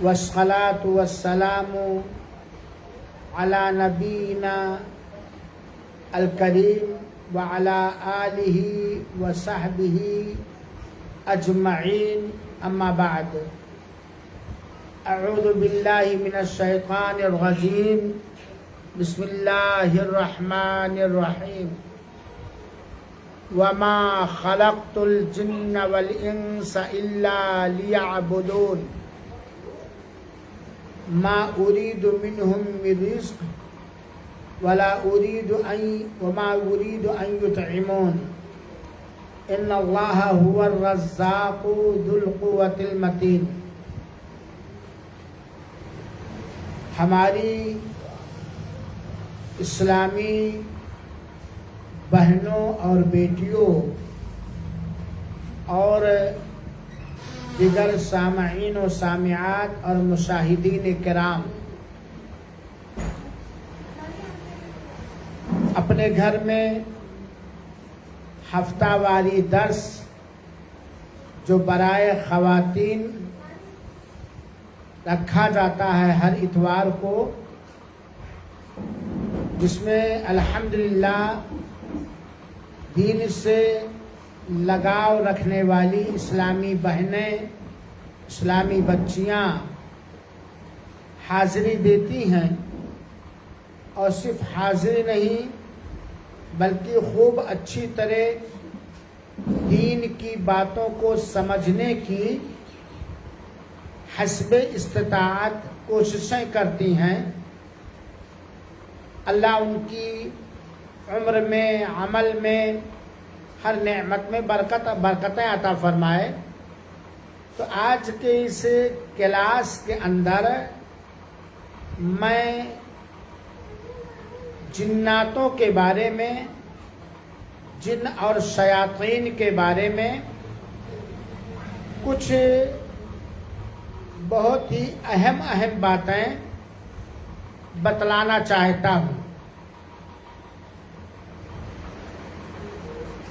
والصلاة والسلام على نبينا الكريم وعلى آله وصحبه أجمعين أما بعد أعوذ بالله من الشيطان الرجيم بسم الله الرحمن الرحيم وما خلقت الجن والإنس إلا ليعبدون ما أريد منهم من رزق وما أريد أن يطعمون إن الله هو الرزاق ذو القوة المتين. ہماری اسلامی بہنوں اور بیٹیوں اور دیگر سامعین و سامعات اور مشاہدین کرام، اپنے گھر میں ہفتہ واری درس جو برائے خواتین رکھا جاتا ہے ہر اتوار کو، جس میں الحمدللہ دین سے لگاؤ رکھنے والی اسلامی بہنیں، اسلامی بچیاں حاضری دیتی ہیں، اور صرف حاضری نہیں بلکہ خوب اچھی طرح دین کی باتوں کو سمجھنے کی حسب استطاعت کوششیں کرتی ہیں. اللہ ان کی عمر میں، عمل میں، ہر نعمت میں برکتیں عطا فرمائے. تو آج کے اس کلاس کے اندر میں جناتوں کے بارے میں، جن اور شیاطین کے بارے میں کچھ بہت ہی اہم باتیں بتلانا چاہتا ہوں.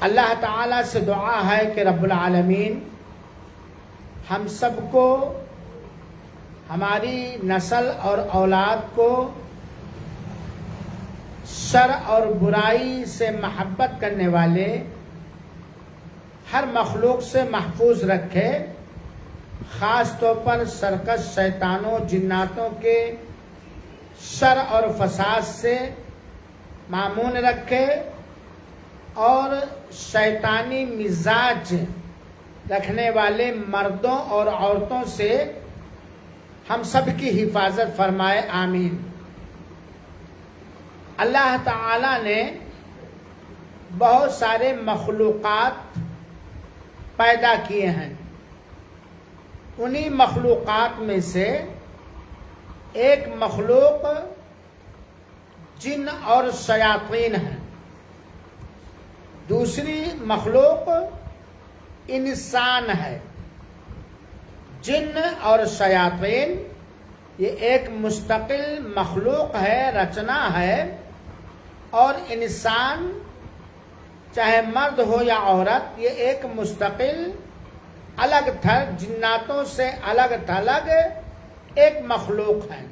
اللہ تعالیٰ سے دعا ہے کہ رب العالمین ہم سب کو، ہماری نسل اور اولاد کو شر اور برائی سے محبت کرنے والے ہر مخلوق سے محفوظ رکھے، خاص طور پر سرکش شیطانوں، جناتوں کے شر اور فساد سے مامون رکھے، اور شیطانی مزاج رکھنے والے مردوں اور عورتوں سے ہم سب کی حفاظت فرمائے. آمین. اللہ تعالی نے بہت سارے مخلوقات پیدا کیے ہیں. انہی مخلوقات میں سے ایک مخلوق جن اور شیاطین ہیں، دوسری مخلوق انسان ہے. جن اور شیاطین یہ ایک مستقل مخلوق ہے، رچنا ہے، اور انسان چاہے مرد ہو یا عورت یہ ایک مستقل الگ تھلگ، جناتوں سے الگ تھلگ ایک مخلوق ہے.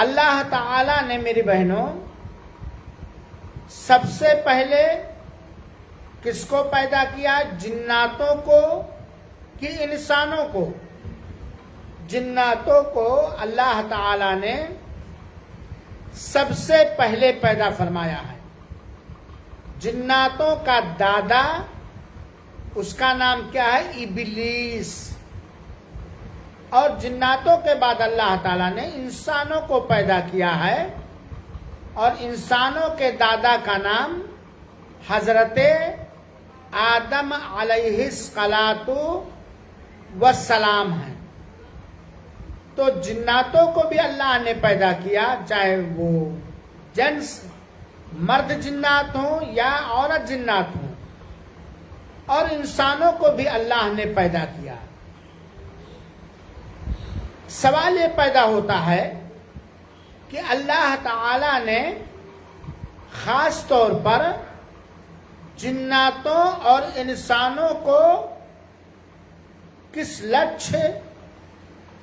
اللہ تعالی نے میری بہنوں سب سے پہلے کس کو پیدا کیا؟ جناتوں کو کہ انسانوں کو؟ جناتوں کو اللہ تعالی نے سب سے پہلے پیدا فرمایا ہے. جناتوں کا دادا، اس کا نام کیا ہے؟ ابلیس. اور جناتوں کے بعد اللہ تعالیٰ نے انسانوں کو پیدا کیا ہے، اور انسانوں کے دادا کا نام حضرت آدم علیہ الصلاۃ والسلام ہے. تو جناتوں کو بھی اللہ نے پیدا کیا، چاہے وہ جنس مرد جنات ہوں یا عورت جنات ہوں، اور انسانوں کو بھی اللہ نے پیدا کیا. سوال یہ پیدا ہوتا ہے کہ اللہ تعالی نے خاص طور پر جناتوں اور انسانوں کو کس لچھ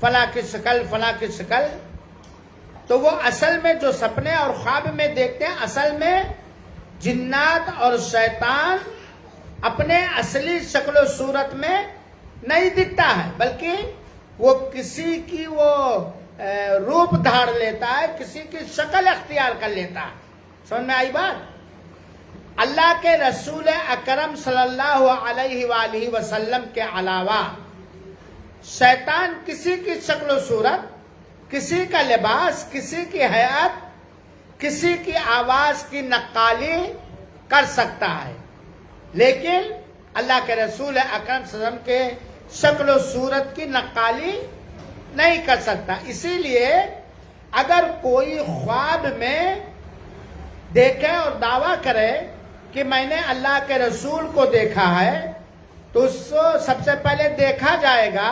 فلاں کی شکل فلاں کی شکل، تو وہ اصل میں جو سپنے اور خواب میں دیکھتے ہیں، اصل میں جنات اور شیطان اپنے اصلی شکل و صورت میں نہیں دکھتا ہے، بلکہ وہ کسی کی وہ روپ دھار لیتا ہے، کسی کی شکل اختیار کر لیتا ہے۔ سمجھ میں آئی بات؟ اللہ کے رسول اکرم صلی اللہ علیہ وآلہ وسلم کے علاوہ شیطان کسی کی شکل و صورت، کسی کا لباس، کسی کی حیات، کسی کی آواز کی نقالی کر سکتا ہے، لیکن اللہ کے رسول اکرم صلی اللہ علیہ وسلم کے شکل و صورت کی نقالی نہیں کر سکتا۔ اسی لیے اگر کوئی خواب میں دیکھے اور دعویٰ کرے کہ میں نے اللہ کے رسول کو دیکھا ہے، تو اس کو سب سے پہلے دیکھا جائے گا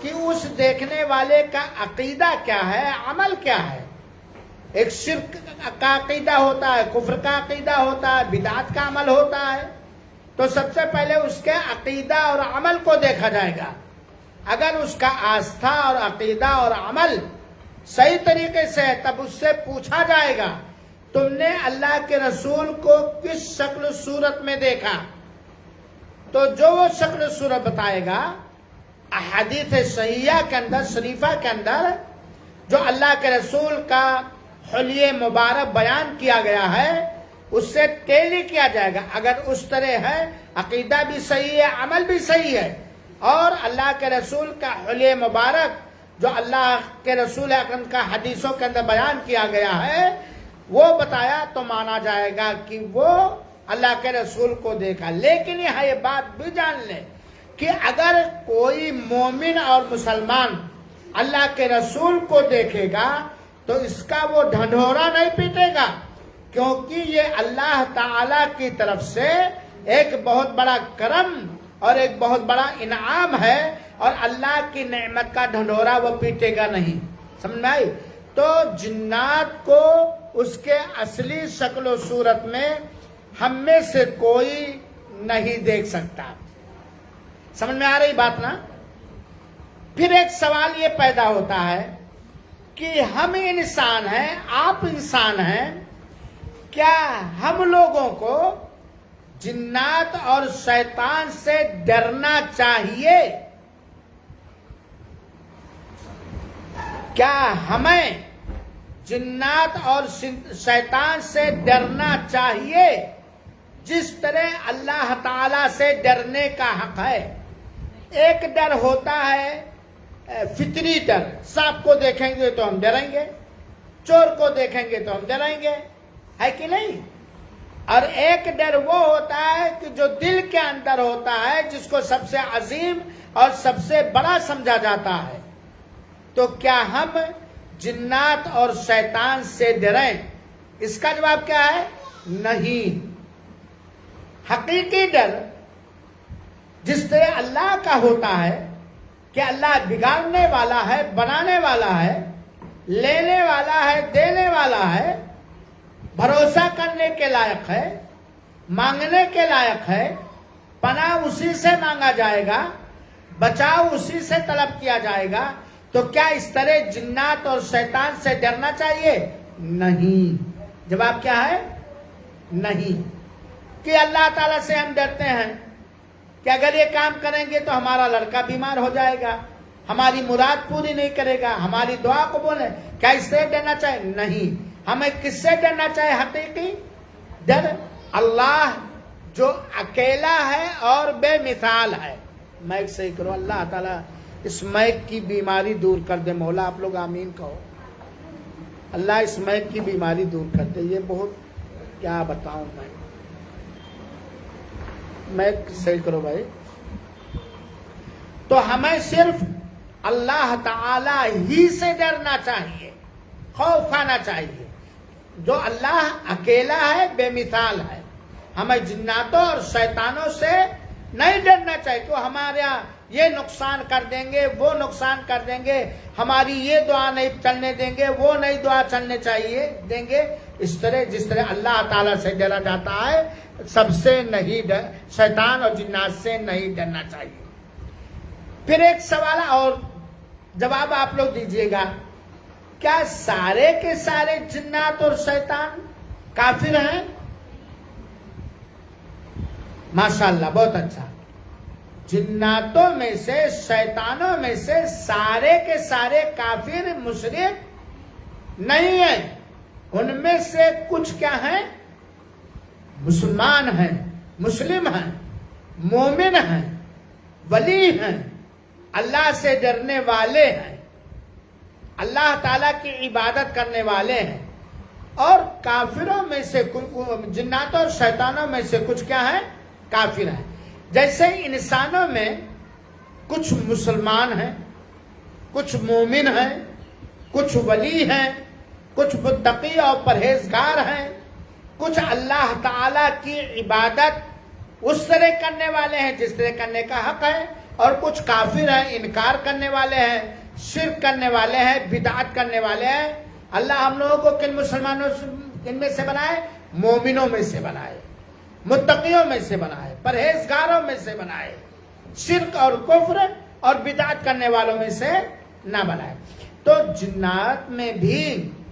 کہ اس دیکھنے والے کا عقیدہ کیا ہے، عمل کیا ہے۔ ایک شرک کا عقیدہ ہوتا ہے، کفر کا عقیدہ ہوتا ہے، بدعت کا عمل ہوتا ہے، تو سب سے پہلے اس کے عقیدہ اور عمل کو دیکھا جائے گا۔ اگر اس کا آستھا اور عقیدہ اور عمل صحیح طریقے سے ہے، تب اس سے پوچھا جائے گا تم نے اللہ کے رسول کو کس شکل و صورت میں دیکھا؟ تو جو وہ شکل و صورت بتائے گا، احادیث صحیحہ کے اندر، شریفہ کے اندر جو اللہ کے رسول کا حلیہ مبارک بیان کیا گیا ہے، اس سے ٹیلی کیا جائے گا۔ اگر اس طرح ہے، عقیدہ بھی صحیح ہے، عمل بھی صحیح ہے، اور اللہ کے رسول کا حلیہ مبارک جو اللہ کے رسول اکرم کا حدیثوں کے اندر بیان کیا گیا ہے وہ بتایا، تو مانا جائے گا کہ وہ اللہ کے رسول کو دیکھا۔ لیکن یہاں یہ بات بھی جان لیں کہ اگر کوئی مومن اور مسلمان اللہ کے رسول کو دیکھے گا تو اس کا وہ ڈھنڈورا نہیں پیٹے گا، کیونکہ یہ اللہ تعالی کی طرف سے ایک بہت بڑا کرم اور ایک بہت بڑا انعام ہے، اور اللہ کی نعمت کا ڈھنڈورا وہ پیٹے گا نہیں۔ سمجھ میں آئی؟ تو جنات کو اس کے اصلی شکل و صورت میں ہم میں سے کوئی نہیں دیکھ سکتا۔ سمجھ میں آ رہی بات نا؟ پھر ایک سوال یہ پیدا ہوتا ہے کہ ہم انسان ہیں، آپ انسان ہیں، کیا ہم لوگوں کو جنات اور شیطان سے ڈرنا چاہیے؟ کیا ہمیں جنات اور شیطان سے ڈرنا چاہیے جس طرح اللہ تعالی سے ڈرنے کا حق ہے؟ ایک ڈر ہوتا ہے فطری ڈر، سانپ کو دیکھیں گے تو ہم ڈریں گے، چور کو دیکھیں گے تو ہم ڈریں گے، ہے کہ نہیں؟ اور ایک ڈر وہ ہوتا ہے کہ جو دل کے اندر ہوتا ہے، جس کو سب سے عظیم اور سب سے بڑا سمجھا جاتا ہے۔ تو کیا ہم جنات اور شیطان سے ڈریں؟ اس کا جواب کیا ہے؟ نہیں۔ حقیقی ڈر جس طرح اللہ کا ہوتا ہے کہ اللہ بگاڑنے والا ہے، بنانے والا ہے، لینے والا ہے، دینے والا ہے، بھروسہ کرنے کے لائق ہے، مانگنے کے لائق ہے، پناہ اسی سے مانگا جائے گا، بچاؤ اسی سے طلب کیا جائے گا، تو کیا اس طرح جنات اور شیطان سے ڈرنا چاہیے؟ نہیں۔ جواب کیا ہے؟ نہیں۔ کہ اللہ تعالیٰ سے ہم ڈرتے ہیں کہ اگر یہ کام کریں گے تو ہمارا لڑکا بیمار ہو جائے گا، ہماری مراد پوری نہیں کرے گا، ہماری دعا قبول ہے، کیا اس سے ڈرنا چاہیے؟ نہیں۔ ہمیں کس سے ڈرنا چاہیے؟ حقیقی ڈر اللہ جو اکیلا ہے اور بے مثال ہے۔ مائک صحیح کرو، اللہ تعالیٰ اس مائک کی بیماری دور کر دے، مولا آپ لوگ آمین کہو۔ اللہ اس مائک کی بیماری دور کر دے، یہ بہت کیا بتاؤں میں، مائک صحیح کرو بھائی۔ تو ہمیں صرف اللہ تعالی ہی سے ڈرنا چاہیے، خوف کھانا چاہیے، جو اللہ اکیلا ہے، بے مثال ہے۔ ہمیں جناتوں اور شیطانوں سے نہیں ڈرنا چاہیے کہ ہمارے یہاں یہ نقصان کر دیں گے، وہ نقصان کر دیں گے، ہماری یہ دعا نہیں چلنے دیں گے، وہ نہیں دعا چلنے چاہیے دیں گے۔ اس طرح جس طرح اللہ تعالیٰ سے ڈرا جاتا ہے، سب سے نہیں شیطان اور جنات سے نہیں ڈرنا چاہیے۔ پھر ایک سوال اور جواب آپ لوگ دیجئے گا، کیا سارے کے سارے جنات اور شیطان کافر ہیں؟ ماشاءاللہ، بہت اچھا۔ جناتوں میں سے، شیطانوں میں سے سارے کے سارے کافر مشرک نہیں ہیں، ان میں سے کچھ کیا ہیں؟ مسلمان ہیں، مسلم ہیں، مومن ہیں، ولی ہیں، اللہ سے ڈرنے والے ہیں، اللہ تعالیٰ کی عبادت کرنے والے ہیں۔ اور کافروں میں سے، جناتوں اور شیطانوں میں سے کچھ کیا ہیں؟ کافر ہیں۔ جیسے انسانوں میں کچھ مسلمان ہیں، کچھ مومن ہیں، کچھ ولی ہیں، کچھ متقی اور پرہیزگار ہیں، کچھ اللہ تعالیٰ کی عبادت اس طرح کرنے والے ہیں جس طرح کرنے کا حق ہے، اور کچھ کافر ہیں، انکار کرنے والے ہیں، شرک کرنے والے ہیں، بدعت کرنے والے ہیں۔ اللہ ہم لوگوں کو کن مسلمانوں کن میں سے بنائے؟ مومنوں میں سے بنائے، متقیوں میں سے بنائے، پرہیزگاروں میں سے بنائے، شرک اور کفر اور بدعت کرنے والوں میں سے نہ بنائے۔ تو جنات میں بھی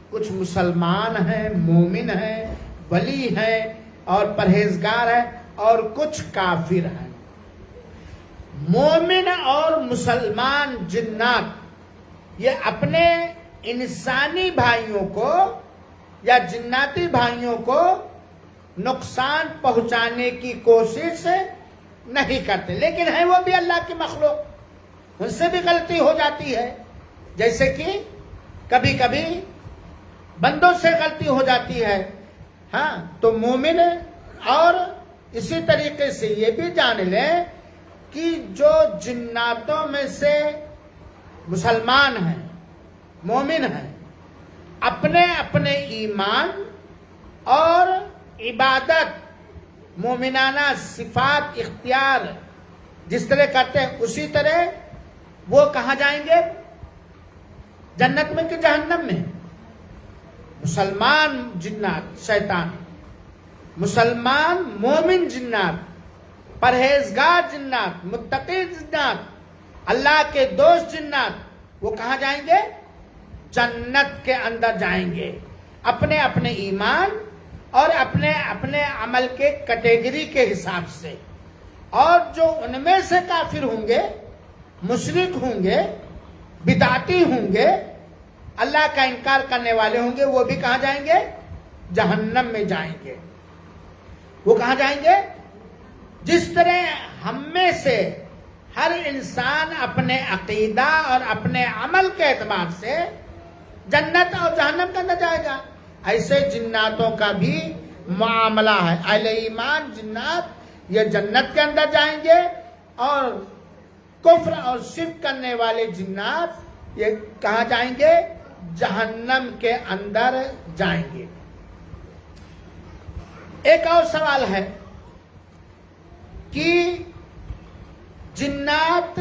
کچھ مسلمان ہیں، مومن ہیں، ولی ہیں اور پرہیزگار ہیں، اور کچھ کافر ہیں۔ مومن اور مسلمان جنات یہ اپنے انسانی بھائیوں کو یا جناتی بھائیوں کو نقصان پہنچانے کی کوشش نہیں کرتے، لیکن ہے وہ بھی اللہ کی مخلوق، ان سے بھی غلطی ہو جاتی ہے، جیسے کہ کبھی کبھی بندوں سے غلطی ہو جاتی ہے۔ ہاں، تو مومن اور اسی طریقے سے یہ بھی جان لیں کہ جو جناتوں میں سے مسلمان ہیں، مومن ہیں، اپنے اپنے ایمان اور عبادت، مومنانہ صفات اختیار جس طرح کرتے ہیں اسی طرح وہ کہاں جائیں گے؟ جنت میں کہ جہنم میں؟ مسلمان جنات شیطان، مسلمان مومن جنات، پرہیزگار جنات، متقی جنات، اللہ کے دوست جنات، وہ کہاں جائیں گے؟ جنت کے اندر جائیں گے، اپنے اپنے ایمان اور اپنے اپنے عمل کے کیٹیگری کے حساب سے۔ اور جو ان میں سے کافر ہوں گے، مشرک ہوں گے، بدعتی ہوں گے، اللہ کا انکار کرنے والے ہوں گے، وہ بھی کہاں جائیں گے؟ جہنم میں جائیں گے۔ وہ کہاں جائیں گے؟ جس طرح ہم میں سے ہر انسان اپنے عقیدہ اور اپنے عمل کے اعتبار سے جنت اور جہنم کے اندر جائے گا، ایسے جناتوں کا بھی معاملہ ہے۔ اہل ایمان جنات یہ جنت کے اندر جائیں گے، اور کفر اور شرک کرنے والے جنات یہ کہاں جائیں گے؟ جہنم کے اندر جائیں گے۔ ایک اور سوال ہے کہ جنات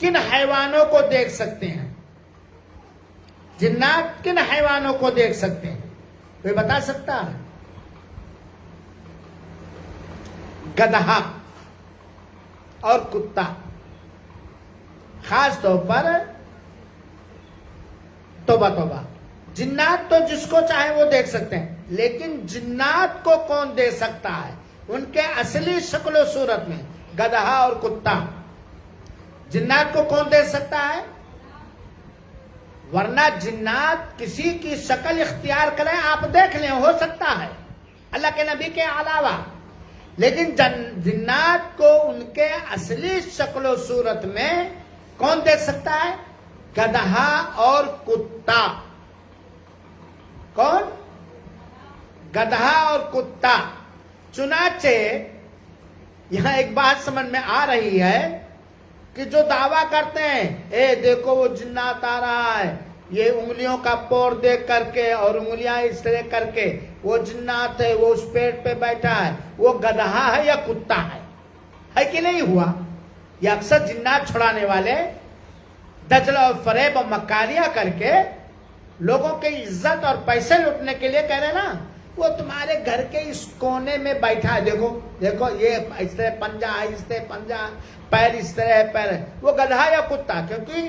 کن حیوانوں کو دیکھ سکتے ہیں؟ جنات کن حیوانوں کو دیکھ سکتے ہیں؟ کوئی بتا سکتا ہے؟ گدھا اور کتا، خاص طور پر توبہ توبہ، جنات تو جس کو چاہے وہ دیکھ سکتے ہیں، لیکن جنات کو کون دیکھ سکتا ہے؟ ان کے اصلی شکل و صورت میں، گدھا اور کتا، جنات کو کون دیکھ سکتا ہے؟ ورنہ جنات کسی کی شکل اختیار کریں، آپ دیکھ لیں، ہو سکتا ہے اللہ کے نبی کے علاوہ، لیکن جنات کو ان کے اصلی شکل و صورت میں کون دیکھ سکتا ہے؟ گدھا اور کتا۔ کون؟ گدھا اور کتا۔ چنانچہ یہاں ایک بات سمجھ میں آ رہی ہے کہ جو دعویٰ کرتے ہیں، اے دیکھو وہ جنات آ رہا ہے، یہ انگلیوں کا پور دیکھ کر کے اور انگلیاں اس طرح کر کے وہ جنات ہے، وہ اس پیڑ پہ بیٹھا ہے، وہ گدھا ہے یا کتا ہے کہ نہیں ہوا؟ یہ اکثر جنات چھڑانے والے دجل اور فریب اور مکاریاں کر کے لوگوں کی عزت اور پیسے لوٹنے کے لیے کہہ رہے نا، وہ تمہارے گھر کے اس کونے میں بیٹھا ہے، دیکھو دیکھو یہ اس طرح پنجہ ہے، اس طرح پنجہ، پیر اس طرح ہے، پیر ہے، وہ گدھا یا کتا؟ کیونکہ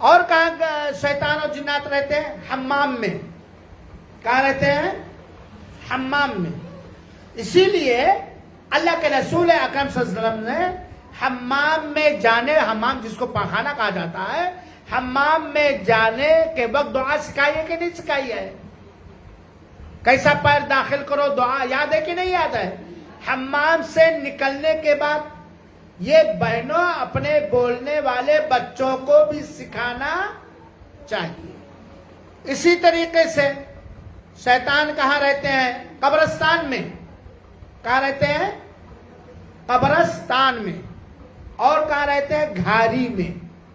اور کہاں شیطان اور جنات رہتے ہیں؟ حمام میں. کہاں رہتے ہیں؟ حمام میں. اسی لیے اللہ کے رسول اکرم صلی اللہ علیہ وسلم نے حمام میں جانے، حمام جس کو پاخانہ کہا جاتا ہے، حمام میں جانے کے وقت دعا سکھائی ہے کہ نہیں سکھائی ہے؟ کیسا پیر داخل کرو، دعا یاد ہے کہ نہیں یاد ہے؟ حمام سے نکلنے کے بعد یہ بہنوں اپنے بولنے والے بچوں کو بھی سکھانا چاہیے. اسی طریقے سے شیطان کہاں رہتے ہیں؟ قبرستان میں. کہاں رہتے ہیں؟ قبرستان میں. اور کہاں رہتے ہیں؟ گھاری میں.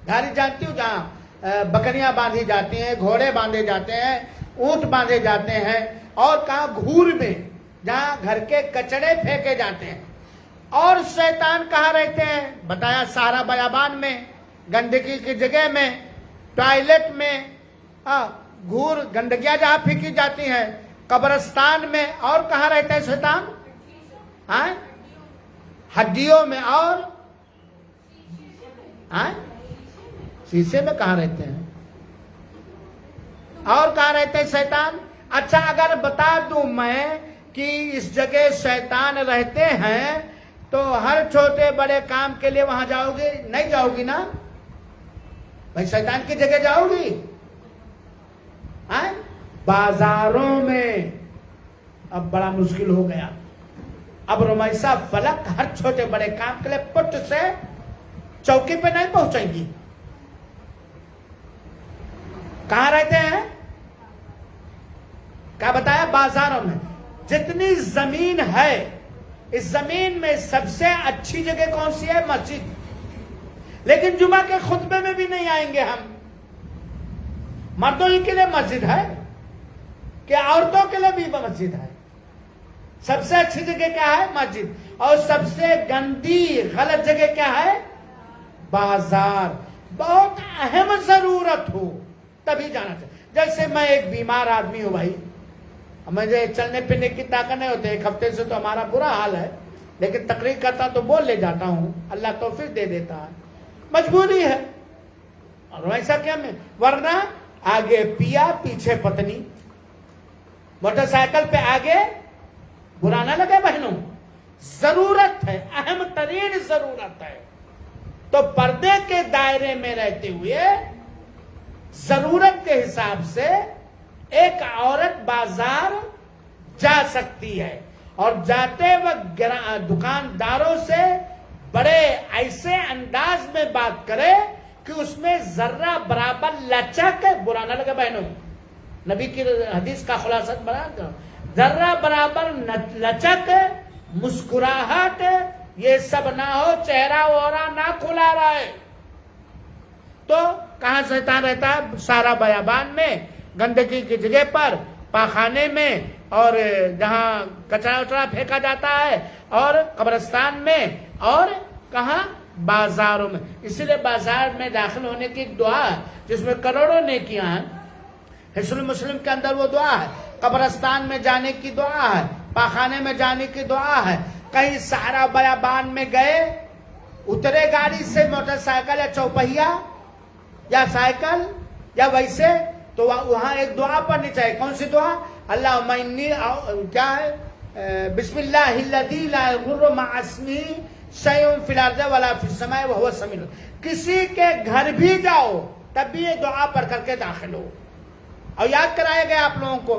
گھاری جانتی ہوں جہاں بکریاں باندھی جاتی ہیں، گھوڑے باندھے جاتے ہیں، اونٹ باندھے جاتے ہیں. اور کہاں؟ گھور میں، جہاں گھر کے کچڑے پھینکے جاتے ہیں. اور شیطان کہاں رہتے ہیں؟ بتایا صحرا بیابان میں، گندگی کی جگہ میں، ٹوائلٹ میں، گھور گندگیاں جہاں پھینکی جاتی ہیں، قبرستان میں. اور کہاں رہتا ہے شیطان؟ ہڈیوں میں. اور شیشے میں کہاں رہتے ہیں؟ اور کہاں رہتے ہیں شیطان؟ اچھا اگر بتا دوں میں کہ اس جگہ شیطان رہتے ہیں تو ہر چھوٹے بڑے کام کے لیے وہاں جاؤ گی؟ نہیں جاؤ گی نا بھائی، شیطان کی جگہ جاؤ گی؟ بازاروں میں اب بڑا مشکل ہو گیا. اب رمیسا فلک ہر چھوٹے بڑے کام کے لیے پٹ سے چوکی پہ نہیں پہنچیں گی. کہاں رہتے ہیں؟ کیا بتایا؟ بازاروں میں. جتنی زمین ہے اس زمین میں سب سے اچھی جگہ کون سی ہے؟ مسجد. لیکن جمعہ کے خطبے میں بھی نہیں آئیں گے ہم. مردوں ہی کے لیے مسجد ہے کہ عورتوں کے لیے بھی مسجد ہے؟ سب سے اچھی جگہ کیا ہے؟ مسجد. اور سب سے گندی غلط جگہ کیا ہے؟ بازار. بہت اہم ضرورت ہو تبھی جانا چاہیے. جیسے میں ایک بیمار آدمی ہوں بھائی، مجھے چلنے پھرنے کی طاقت نہیں ہوتی، ایک ہفتے سے تو ہمارا برا حال ہے، لیکن تقریر کرتا تو بول لے جاتا ہوں، اللہ توفیق دے دیتا ہے، مجبوری ہے. اور ویسا کیا میں، ورنہ آگے پیا پیچھے پتنی، موٹر سائیکل پہ آگے. برا نہ لگے بہنوں، ضرورت ہے، اہم ترین ضرورت ہے. تو پردے کے دائرے میں رہتے ہوئے ضرورت کے حساب سے ایک عورت بازار جا سکتی ہے، اور جاتے وقت دکانداروں سے بڑے ایسے انداز میں بات کرے کہ اس میں ذرہ برابر لچک، برا نہ لگے بہنوں، نبی کی حدیث کا خلاصہ بیان کرو، ذرہ برابر لچک، مسکراہٹ، یہ سب نہ ہو، چہرہ وہرا نہ کھلا رہا ہے. تو کہاں شیطان رہتا ہے؟ سارا بیابان میں، گندگی کی جگہ پر، پاخانے میں، اور جہاں کچرا وچرا پھینکا جاتا ہے، اور قبرستان میں، اور کہاں؟ بازاروں میں. اسی لیے بازار میں داخل ہونے کی ایک دعا ہے جس میں کروڑوں نیکیاں ہیں. حسن مسلم کے اندر وہ دعا ہے. قبرستان میں جانے کی دعا ہے، پاخانے میں جانے کی دعا ہے. کہیں صحرا بیابان میں گئے، اترے گاڑی سے، موٹر سائیکل یا چوپہیا یا سائیکل یا ویسے، تو وہاں ایک دعا پڑھنی چاہیے. کون سی دعا؟ اللہم انی، کیا ہے؟ بسم اللہ الذی لا یضر مع اسمہ شیء فی الارض ولا فی السماء وہو السمیع العلیم. کسی کے گھر بھی جاؤ تب بھی یہ دعا پڑھ کر کے داخل ہو، اور یاد کرایا گیا آپ لوگوں کو.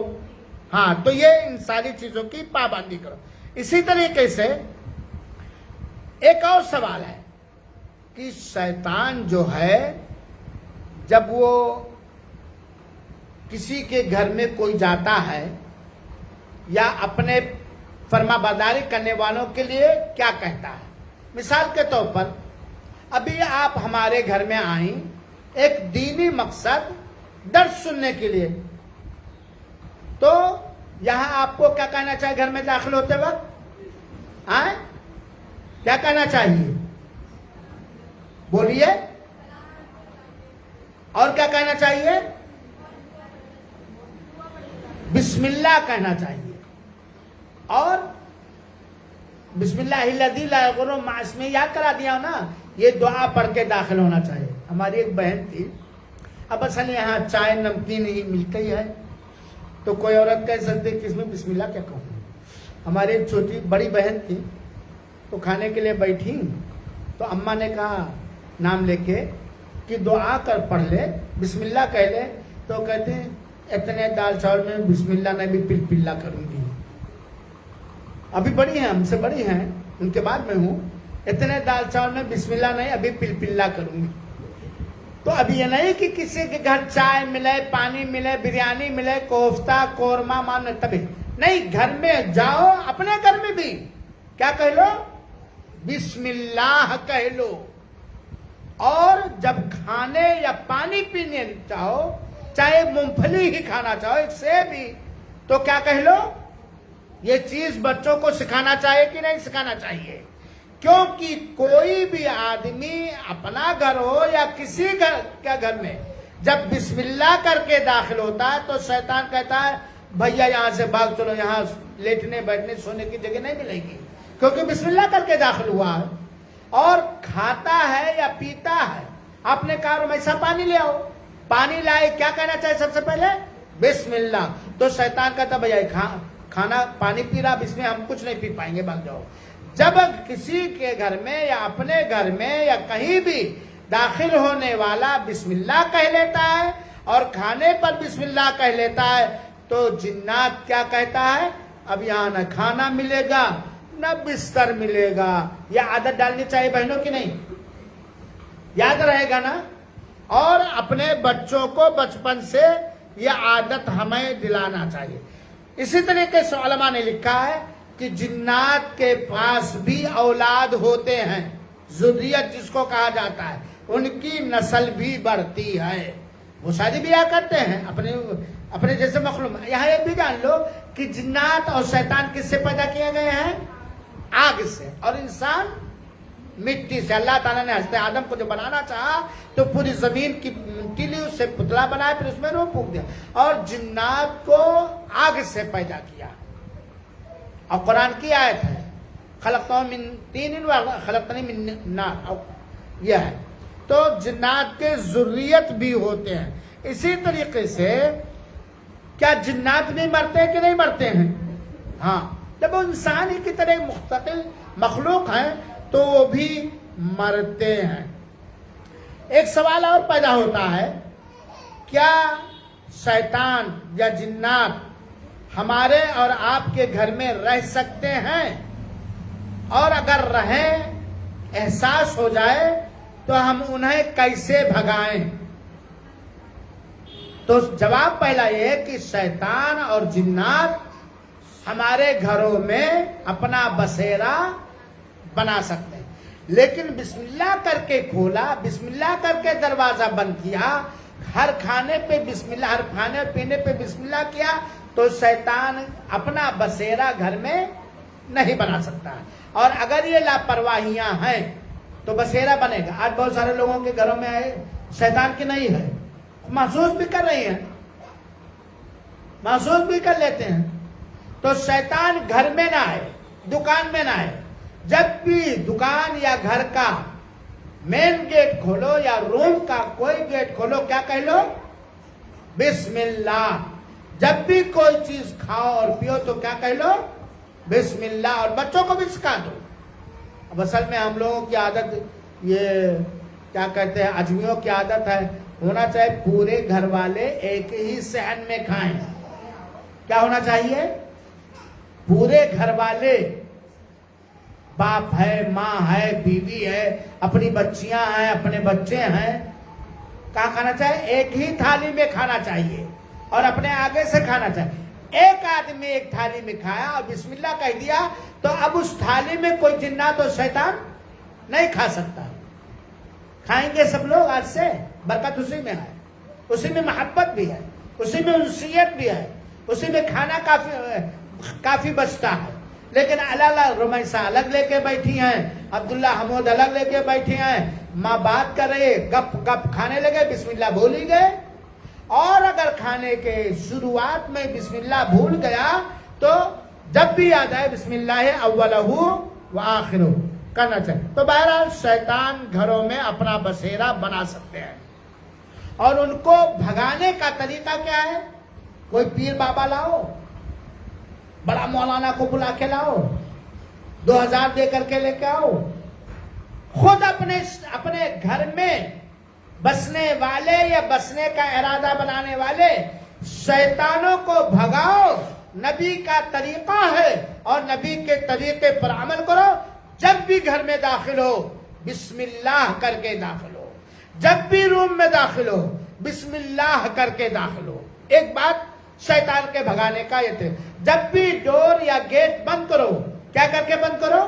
ہاں، تو یہ ان ساری چیزوں کی پابندی کرو. اسی طریقے سے ایک اور سوال ہے کہ شیطان جو ہے، جب وہ کسی کے گھر میں کوئی جاتا ہے یا اپنے فرما برداری کرنے والوں کے لیے کیا کہتا ہے؟ مثال کے طور پر ابھی آپ ہمارے گھر میں آئیں ایک دینی مقصد درس سننے کے لیے، تو یہاں آپ کو کیا کہنا چاہیے؟ گھر میں داخل ہوتے وقت کیا کہنا چاہیے؟ بولیے. اور کیا کہنا چاہیے؟ بسم اللہ کہنا چاہیے. اور بسم اللہ الذی لا یضر مع اسمہ یاد کرا دیا نا، یہ دعا پڑھ کے داخل ہونا چاہیے. ہماری ایک بہن تھی، اب اصل یہاں چائے نمکین ہی ملتی ہے تو کوئی عورت کہہ سکتے کہ اس میں بسم اللہ کیا کہوں. ہماری ایک چھوٹی بڑی بہن تھی تو کھانے کے لیے بیٹھی تو اماں نے کہا نام لے کے کہ دعا کر پڑھ لے بسم اللہ کہہ لے تو کہتے ہیں اتنے دال چاول میں بسم اللہ نہیں بھی پل پلا کروں گی. ابھی بڑی ہیں ہم سے بڑی ہیں ان کے بعد میں ہوں. اتنے دال چاول میں بسم اللہ نہیں ابھی پل پلا کروں گی. تو اب یہ نہیں کہ کسی کے گھر چائے ملے پانی ملے بریانی ملے کوفتہ قورمہ مان تبھی نہیں. گھر میں جاؤ اپنے گھر میں بھی کیا کہہ لو بسم اللہ کہہ لو. اور جب کھانے یا پانی پینے چاہو چاہے مونگ پھلی ہی کھانا چاہو ایک سے بھی تو کیا کہہ لو. یہ چیز بچوں کو سکھانا چاہیے کہ نہیں سکھانا چاہیے. کیونکہ کوئی بھی آدمی اپنا گھر ہو یا کسی گھر میں جب بسم اللہ کر کے داخل ہوتا ہے تو شیطان کہتا ہے بھیا یہاں سے بھاگ چلو یہاں لیٹنے بیٹھنے سونے کی جگہ نہیں ملے گی کیونکہ بسم اللہ کر کے داخل ہوا ہے. اور کھاتا ہے یا پیتا ہے آپ نے کہا ایسا پانی لے آؤ پانی لائے کیا کہنا چاہیے سب سے پہلے بسم اللہ. تو شیطان کہتا بھیا کھانا پانی پی رہا اس میں ہم کچھ نہیں پی پائیں گے بھاگ جاؤ. جب کسی کے گھر میں یا اپنے گھر میں یا کہیں بھی داخل ہونے والا بسم اللہ کہہ لیتا ہے اور کھانے پر بسم اللہ کہہ لیتا ہے تو جنات کیا کہتا ہے اب یہاں نہ کھانا ملے گا نہ بستر ملے گا. یہ عادت ڈالنی چاہیے بہنوں کی نہیں یاد رہے گا نا. اور اپنے بچوں کو بچپن سے یہ عادت ہمیں دلانا چاہیے. اسی طریقے سے علماء نے لکھا ہے کہ جنات کے پاس بھی اولاد ہوتے ہیں ذریت جس کو کہا جاتا ہے ان کی نسل بھی بڑھتی ہے. وہ شادی بیاہ کرتے ہیں اپنے جیسے مخلوق. یہاں یہ بھی جان لو کہ جنات اور شیطان کس سے پیدا کیے گئے ہیں آگ سے اور انسان مٹی سے. اللہ تعالیٰ نے حضرت آدم کو جو بنانا چاہا تو پوری زمین کی مٹی لی اس سے پتلا بنایا پھر اس میں روح پھونک دیا اور جنات کو آگ سے پیدا کیا. اور قرآن کی آیت ہے خلقتہم من طین وخلقتنی من نار یہ ہے. تو جنات کے ذریت بھی ہوتے ہیں. اسی طریقے سے کیا جنات بھی مرتے کہ نہیں مرتے ہیں؟ ہاں جب وہ انسان ہی کی طرح مستقل مخلوق ہیں تو وہ بھی مرتے ہیں. ایک سوال اور پیدا ہوتا ہے کیا شیطان یا جنات ہمارے اور آپ کے گھر میں رہ سکتے ہیں اور اگر رہیں احساس ہو جائے تو ہم انہیں کیسے بھگائیں؟ تو جواب پہلا یہ ہے کہ شیطان اور جنات ہمارے گھروں میں اپنا بسیرا بنا سکتے ہیں لیکن بسم اللہ کر کے کھولا بسم اللہ کر کے دروازہ بند کیا ہر کھانے پہ بسم اللہ ہر کھانے پینے پہ بسم اللہ کیا تو شیطان اپنا بسیرا گھر میں نہیں بنا سکتا. اور اگر یہ لاپرواہیاں ہیں تو بسیرا بنے گا. آج بہت سارے لوگوں کے گھروں میں شیطان کی نہیں ہے محسوس بھی کر رہی ہیں محسوس بھی کر لیتے ہیں. تو شیطان گھر میں نہ آئے دکان میں نہ آئے. جب بھی دکان یا گھر کا مین گیٹ کھولو یا روم کا کوئی گیٹ کھولو کیا کہہ لو بسم اللہ. جب بھی کوئی چیز کھاؤ اور پیو تو کیا کہہ لو بسم اللہ. اور بچوں کو بھی سکھا دو. اب اصل میں ہم لوگوں کی عادت یہ کیا کہتے ہیں اجمیوں کی عادت ہے ہونا چاہیے پورے گھر والے ایک ہی صحن میں کھائیں. کیا ہونا چاہیے پورے گھر والے باپ ہے ماں ہے بیوی ہے اپنی بچیاں ہیں اپنے بچے ہیں کہاں کھانا چاہیے ایک ہی تھالی میں کھانا چاہیے اور اپنے آگے سے کھانا چاہیے. ایک آدمی ایک تھالی میں کھایا اور بسم اللہ کہہ دیا تو اب اس تھالی میں کوئی جنات اور شیطان نہیں کھا سکتا. کھائیں گے سب لوگ آج سے. برکت اسی میں ہے اسی میں محبت بھی ہے اسی میں انسیت بھی ہے اسی میں کھانا کافی بچتا ہے. لیکن الگ رمیسہ الگ لے کے بیٹھی ہیں عبداللہ حمود الگ لے کے بیٹھی ہیں ماں بات کر رہے گپ گپ کھانے لگے بسم اللہ بھول ہی گئے. اور اگر کھانے کے شروعات میں بسم اللہ بھول گیا تو جب بھی یاد آئے بسم اللہ اولہ و آخرہ کرنا چاہیے. تو بہرحال شیطان گھروں میں اپنا بسیرا بنا سکتے ہیں. اور ان کو بھگانے کا طریقہ کیا ہے؟ کوئی پیر بابا لاؤ، بڑا مولانا کو بلا کے لاؤ، 2000 دے کر کے لے کے آؤ، خود اپنے گھر میں بسنے والے یا بسنے کا ارادہ بنانے والے شیطانوں کو بھگاؤ۔ نبی کا طریقہ ہے اور نبی کے طریقے پر عمل کرو۔ جب بھی گھر میں داخل ہو بسم اللہ کر کے داخل ہو، جب بھی روم میں داخل ہو بسم اللہ کر کے داخل ہو۔ ایک بات شیطان کے بھگانے کا یہ تھے، جب بھی ڈور یا گیٹ بند کرو کیا کر کے بند کرو؟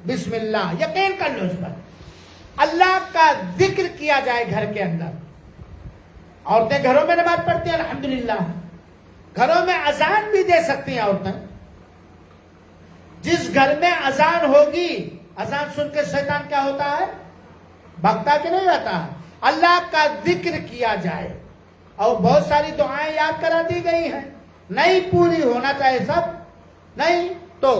بسم اللہ۔ یقین کر لو اس پر، اللہ کا ذکر کیا جائے گھر کے اندر۔ عورتیں گھروں میں نماز پڑھتی ہیں الحمدللہ، گھروں میں اذان بھی دے سکتی ہیں عورتیں۔ جس گھر میں اذان ہوگی، اذان سن کے شیطان کیا ہوتا ہے؟ بھگتا کہ نہیں جاتا ہے؟ اللہ کا ذکر کیا جائے، اور بہت ساری دعائیں یاد کرا دی گئی ہیں، نہیں پوری ہونا چاہیے سب، نہیں تو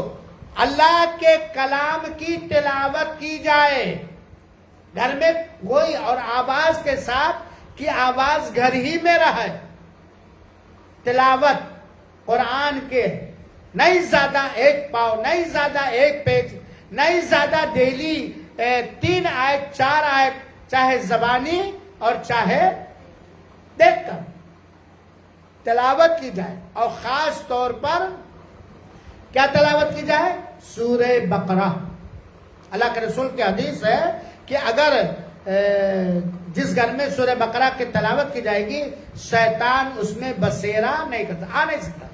اللہ کے کلام کی تلاوت کی جائے گھر میں، کوئی اور آواز کے ساتھ کہ آواز گھر ہی میں رہے، تلاوت قرآن کے، نہیں زیادہ ایک پاؤ، نہیں زیادہ ایک پیج، نہیں زیادہ ڈیلی 3 آیت 4 آیت، چاہے زبانی اور چاہے دیکھ کر تلاوت کی جائے۔ اور خاص طور پر کیا تلاوت کی جائے؟ سورہ بقرہ۔ اللہ کے رسول کی حدیث ہے کہ اگر جس گھر میں سورہ بقرہ کی تلاوت کی جائے گی شیطان اس میں بسیرا نہیں کرتا، آ نہیں سکتا۔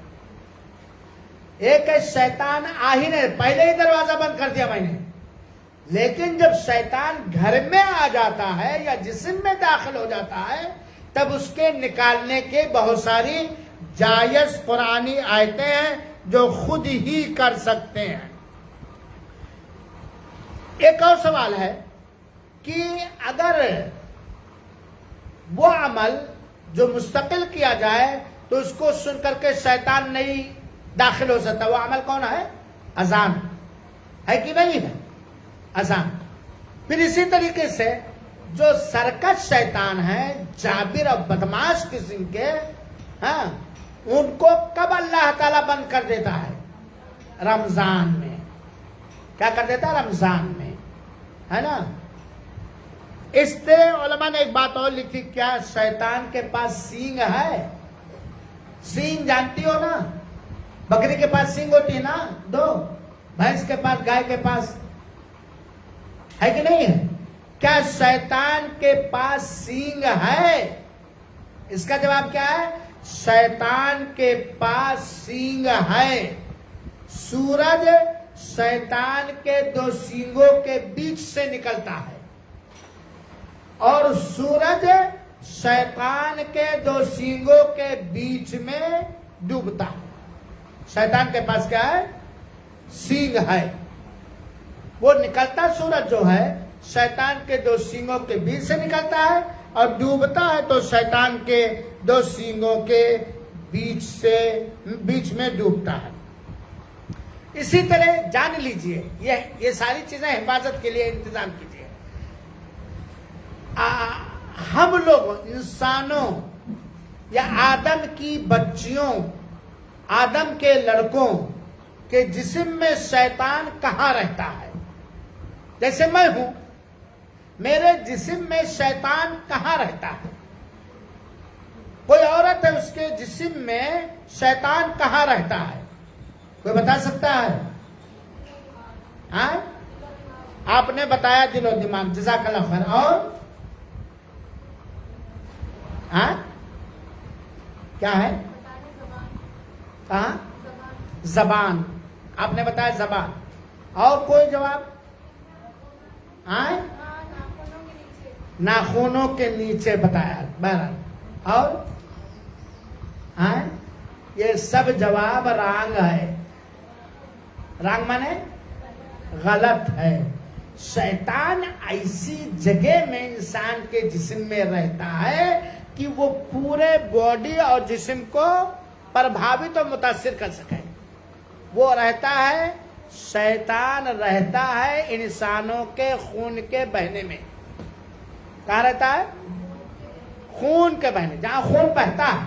ایک ہے شیطان آ ہی نہیں، پہلے ہی دروازہ بند کر دیا میں نے، لیکن جب شیطان گھر میں آ جاتا ہے یا جسم میں داخل ہو جاتا ہے تب اس کے نکالنے کے بہت ساری جائز قرآنی آیتیں ہیں جو خود ہی کر سکتے ہیں۔ ایک اور سوال ہے کہ اگر وہ عمل جو مستقل کیا جائے تو اس کو سن کر کے شیطان نہیں داخل ہو سکتا، وہ عمل کون ہے؟ اذان ہے کہ نہیں ہے؟ اذان۔ پھر اسی طریقے سے جو سرکش شیطان ہیں، جابر اور بدماش قسم کے، ہاں، ان کو کب اللہ تعالیٰ بند کر دیتا ہے؟ رمضان میں۔ کیا کر دیتا ہے؟ رمضان میں، ہے نا۔ اس طرح علماء نے ایک بات اور لکھی، کیا شیطان کے پاس سینگ ہے؟ سینگ جانتی ہو نا، بکری کے پاس سینگ ہوتی ہے نا، 2، بھینس کے پاس، گائے کے پاس، ہے کہ نہیں ہے؟ کیا شیطان کے پاس سینگ ہے؟ اس کا جواب کیا ہے؟ شیطان کے پاس سینگ ہے۔ سورج شیطان کے 2 سینگوں کے بیچ سے نکلتا ہے، اور سورج شیطان کے 2 سینگوں کے بیچ میں ڈوبتا ہے۔ شیطان کے پاس کیا ہے؟ سینگ ہے۔ وہ نکلتا سورج جو ہے شیطان کے 2 سینگوں کے بیچ سے نکلتا ہے، اور ڈوبتا ہے تو شیطان کے 2 سینگوں کے بیچ میں ڈوبتا ہے۔ اسی طرح جان لیجئے، یہ ساری چیزیں حفاظت کے لیے انتظام کیجئے۔ ہم لوگ انسانوں یا آدم کی بچیوں، آدم کے لڑکوں کے جسم میں شیطان کہاں رہتا ہے؟ جیسے میں ہوں، میرے جسم میں شیطان کہاں رہتا ہے؟ کوئی عورت ہے، اس کے جسم میں شیطان کہاں رہتا ہے؟ کوئی بتا سکتا ہے؟ ہاں، آپ نے بتایا دل و دماغ، جزاک اللہ خیر۔ اور ہاں کیا ہے؟ کہاں؟ زبان۔ آپ نے بتایا زبان۔ اور کوئی جواب؟ ہاں، ناخنوں کے نیچے بتایا بہرحال۔ اور ہاں، یہ سب جواب رانگ ہے۔ رانگ مانے غلط ہے۔ شیطان ایسی جگہ میں انسان کے جسم میں رہتا ہے کہ وہ پورے باڈی اور جسم کو پربھاوت اور متاثر کر سکے۔ وہ رہتا ہے، شیطان رہتا ہے انسانوں کے خون کے بہنے میں۔ کہاں رہتا ہے؟ خون کے بہنے، جہاں خون بہتا ہے،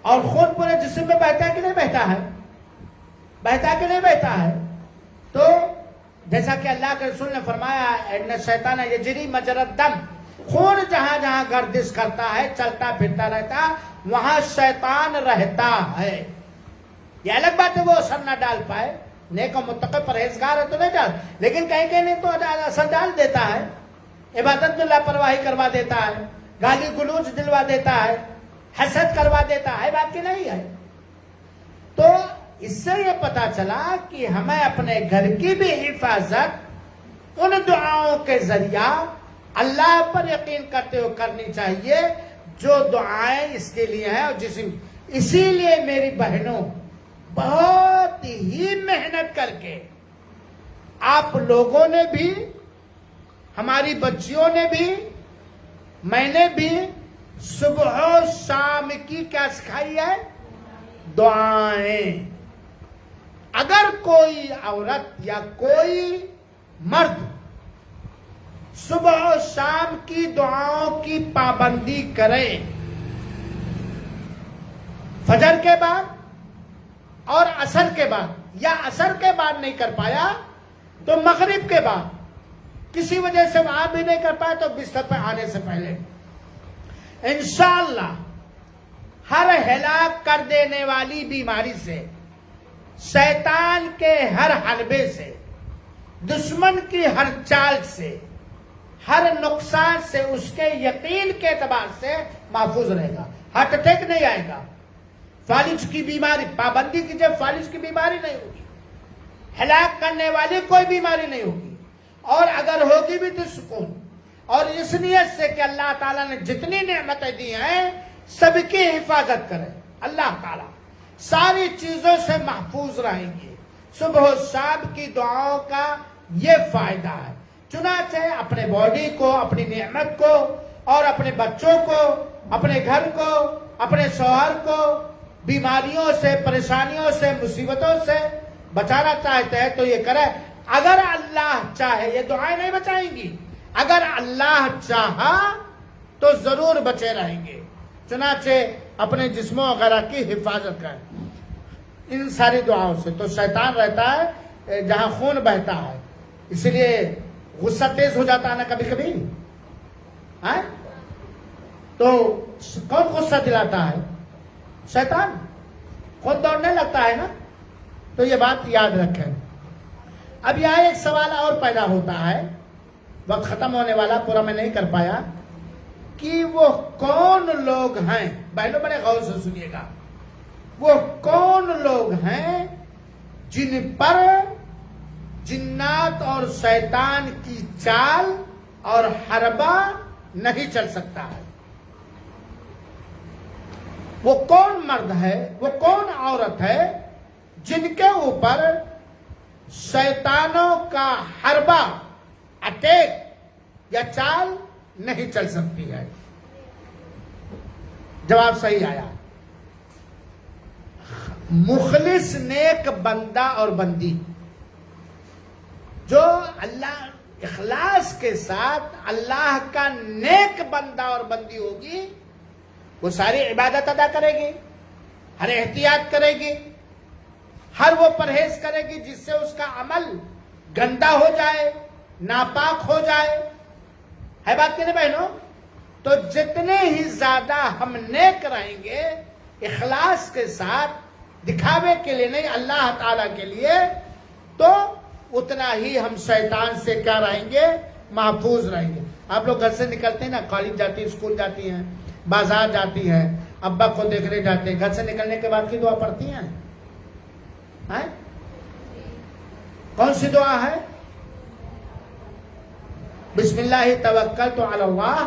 اور خون پورے جسم میں بہتا ہے کہ نہیں بہتا ہے؟ بہتا کہ نہیں بہتا ہے؟ تو جیسا کہ اللہ کے رسول نے فرمایا ان الشیطان یجری مجری الدم، خون جہاں جہاں گردش کرتا ہے، چلتا پھرتا رہتا، وہاں شیطان رہتا ہے۔ یہ الگ بات ہے وہ اثر نہ ڈال پائے، نیک و متقی پرہیزگار ہے تو نہیں ڈال، لیکن کہیں کہیں نہیں تو اثر ڈال دیتا ہے، عبادت میں لاپرواہی کروا دیتا ہے، گالی گلوچ دلوا دیتا ہے، حسد کروا دیتا ہے، بات کی نہیں ہے۔ تو اس سے یہ پتا چلا کہ ہمیں اپنے گھر کی بھی حفاظت ان دعاؤں کے ذریعہ اللہ پر یقین کرتے ہوئے کرنی چاہیے جو دعائیں اس کے لیے ہیں، اور اسی لیے میری بہنوں بہت ہی محنت کر کے آپ لوگوں نے بھی، ہماری بچیوں نے بھی، میں نے بھی صبح و شام کی کیا سکھائی ہے؟ دعائیں۔ اگر کوئی عورت یا کوئی مرد صبح و شام کی دعاؤں کی پابندی کرے، فجر کے بعد اور عصر کے بعد، یا عصر کے بعد نہیں کر پایا تو مغرب کے بعد، کسی وجہ سے وہاں بھی نہیں کر پایا تو بستر پہ آنے سے پہلے، انشاءاللہ ہر ہلاک کر دینے والی بیماری سے، شیطان کے ہر حلبے سے، دشمن کی ہر چال سے، ہر نقصان سے، اس کے یقین کے اعتبار سے محفوظ رہے گا۔ ہارٹ اٹیک نہیں آئے گا، فالج کی بیماری، پابندی کیجئے، فالج کی بیماری نہیں ہوگی، ہلاک کرنے والی کوئی بیماری نہیں ہوگی، اور اگر ہوگی بھی تو سکون، اور اس نیت سے کہ اللہ تعالیٰ نے جتنی نعمتیں دی ہیں سب کی حفاظت کرے، اللہ تعالیٰ ساری چیزوں سے محفوظ رہیں گے۔ صبح و شام کی دعاؤں کا یہ فائدہ ہے۔ چنانچہ اپنے باڈی کو، اپنی نعمت کو، اور اپنے بچوں کو، اپنے گھر کو، اپنے شوہر کو بیماریوں سے، پریشانیوں سے، مصیبتوں سے بچانا چاہتے ہیں تو یہ کرے۔ اگر اللہ چاہے، یہ دعائیں نہیں بچائیں گی، اگر اللہ چاہا تو ضرور بچے رہیں گے۔ چنانچہ اپنے جسموں وغیرہ کی حفاظت کریں ان ساری دعاؤں سے۔ تو شیطان رہتا ہے جہاں خون بہتا ہے، اس لیے غصہ تیز ہو جاتا ہے نا کبھی کبھی، تو کون غصہ دلاتا ہے؟ شیطان، خود دوڑنے لگتا ہے نا۔ تو یہ بات یاد رکھیں۔ اب یہاں ایک سوال اور پیدا ہوتا ہے، وقت ختم ہونے والا، پورا میں نہیں کر پایا، کہ وہ کون لوگ ہیں، بہنوں بڑے غور سے سنیے گا، وہ کون لوگ ہیں جن پر جنات اور شیطان کی چال اور حربہ نہیں چل سکتا ہے؟ وہ کون مرد ہے، وہ کون عورت ہے جن کے اوپر شیطانوں کا حربہ، اٹیک یا چال نہیں چل سکتی ہے؟ جواب صحیح آیا، مخلص نیک بندہ اور بندی، جو اللہ اخلاص کے ساتھ اللہ کا نیک بندہ اور بندی ہوگی، وہ ساری عبادت ادا کرے گی، ہر احتیاط کرے گی، ہر وہ پرہیز کرے گی جس سے اس کا عمل گندا ہو جائے، ناپاک ہو جائے، ہے بات کہ نہیں بہنوں؟ تو جتنے ہی زیادہ ہم نیک رہیں گے اخلاص کے ساتھ، دکھاوے کے لیے نہیں، اللہ تعالیٰ کے لیے، تو اتنا ہی ہم شیطان سے کیا رہیں گے؟ محفوظ رہیں گے۔ آپ لوگ گھر سے نکلتے ہیں نا، کالج جاتی ہیں، اسکول جاتی ہیں، بازار جاتی ہیں، ابا کو دیکھنے جاتے ہیں، گھر سے نکلنے کے بعد کی دعا پڑھتی ہیں؟ کون سی دعا ہے؟ بسم اللہ توکلت علی اللہ۔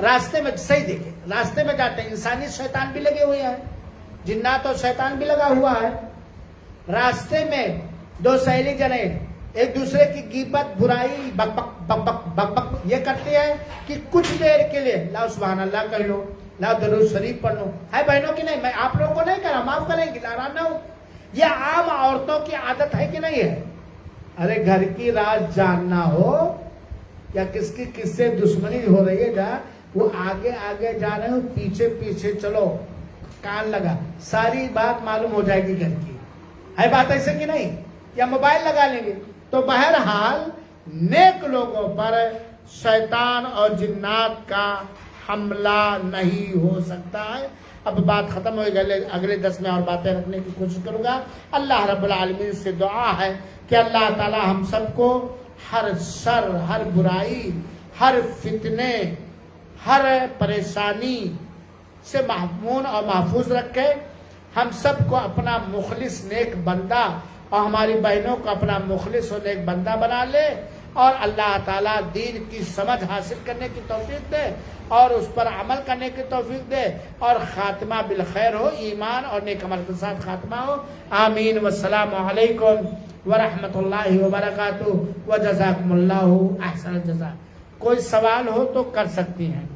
راستے میں صحیح دیکھیں، راستے میں جاتے ہیں، انسانی شیطان بھی لگے ہوئے ہیں، جنات اور شیطان بھی لگا ہوا ہے۔ راستے میں دو سہیلی جنے ایک دوسرے کی غیبت، برائی، بک بک بک بک بک بک یہ کرتے ہیں کہ کچھ دیر کے لیے لا سبحان اللہ کہہ لو، لا درود شریف پڑھ لو، ہے بہنوں کی نہیں؟ میں آپ لوگوں کو نہیں کہہ رہا، معاف کریں گے، ناراض نہ ہو، یہ عام عورتوں کی عادت ہے کہ نہیں ہے؟ ارے گھر کی راز جاننا ہو یا کس کی کس سے دشمنی ہو رہی ہے، جا وہ آگے آگے جا رہے ہو، پیچھے پیچھے چلو، کان لگا، ساری بات معلوم ہو جائے گی گھر کی. ہے بات ایسے کہ نہیں؟ یا موبائل لگا لیں گے. تو بہرحال نیک لوگوں پر شیطان اور جنات کا حملہ نہیں ہو سکتا ہے. اب بات ختم ہو گئی، اگلے 10 میں اور باتیں رکھنے کی کوشش کروں گا. اللہ رب العالمین سے دعا ہے کہ اللہ تعالی ہم سب کو ہر شر، ہر برائی، ہر فتنے، ہر پریشانی سے محمون اور محفوظ رکھے. ہم سب کو اپنا مخلص نیک بندہ اور ہماری بہنوں کو اپنا مخلص اور نیک بندہ بنا لے، اور اللہ تعالیٰ دین کی سمجھ حاصل کرنے کی توفیق دے اور اس پر عمل کرنے کی توفیق دے، اور خاتمہ بالخیر ہو، ایمان اور نیک عمل کے ساتھ خاتمہ ہو. آمین. والسلام علیکم ورحمۃ اللہ وبرکاتہ، وجزاکم اللہ احسن الجزاء. کوئی سوال ہو تو کر سکتی ہیں.